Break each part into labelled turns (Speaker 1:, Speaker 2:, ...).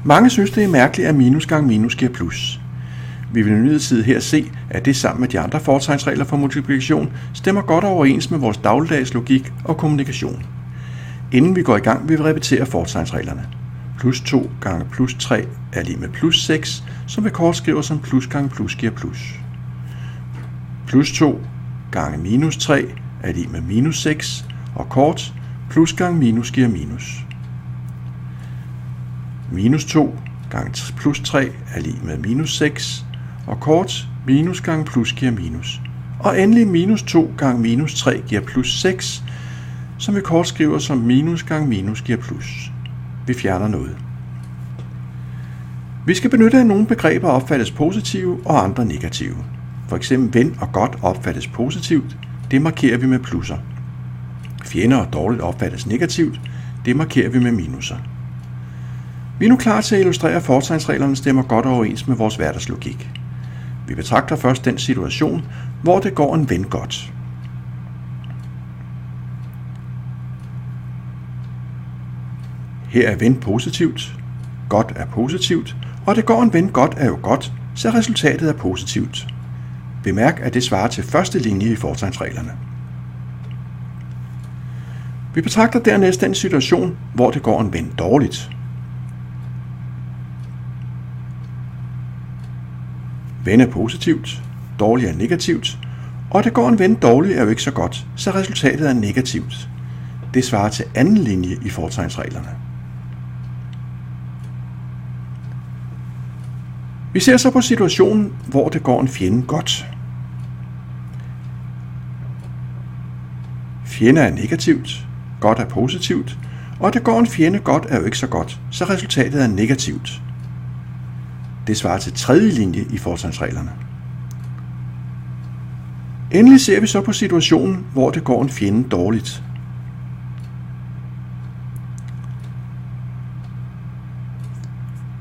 Speaker 1: Mange synes, det er mærkeligt, at minus gange minus giver plus. Vi vil imidlertid her se, at det sammen med de andre fortegnsregler for multiplikation stemmer godt overens med vores dagligdags logik og kommunikation. Inden vi går i gang, vil vi repetere fortegnsreglerne. Plus 2 gange plus 3 er lig med plus 6, som vi kort skriver som plus gange plus giver plus. Plus 2 gange minus 3 er lig med minus 6, og kort plus gange minus giver minus. Minus 2 gange plus 3 er lig med minus 6, og kort minus gange plus giver minus. Og endelig minus 2 gange minus 3 giver plus 6, som vi kort skriver som minus gange minus giver plus. Vi fjerner noget. Vi skal benytte, at nogle begreber opfattes positive og andre negative. For eksempel ven og godt opfattes positivt, det markerer vi med plusser. Fjender og dårligt opfattes negativt, det markerer vi med minuser. Vi er nu klar til at illustrere, at fortegnsreglerne stemmer godt overens med vores hverdagslogik. Vi betragter først den situation, hvor det går en ven godt. Her er ven positivt, godt er positivt, og det går en ven godt er jo godt, så resultatet er positivt. Bemærk, at det svarer til første linje i fortegnsreglerne. Vi betragter dernæst den situation, hvor det går en ven dårligt. Ven er positivt, dårligt er negativt, og det går en ven dårligt er jo ikke så godt, så resultatet er negativt. Det svarer til anden linje i fortegnsreglerne. Vi ser så på situationen, hvor det går en fjende godt. Fjende er negativt, godt er positivt, og det går en fjende godt er jo ikke så godt, så resultatet er negativt. Det svarer til tredje linje i fortegnsreglerne. Endelig ser vi så på situationen, hvor det går en fjende dårligt.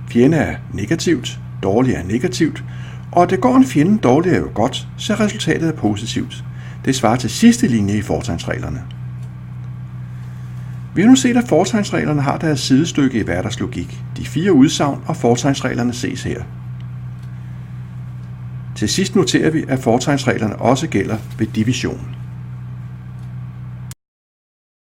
Speaker 1: Fjende er negativt, dårligt er negativt, og det går en fjende dårligt er jo godt, så resultatet er positivt. Det svarer til sidste linje i fortegnsreglerne. Vi har nu set, at fortegnsreglerne har deres sidestykke i hverdagslogik. De 4 udsagn og fortegnsreglerne ses her. Til sidst noterer vi, at fortegnsreglerne også gælder ved division.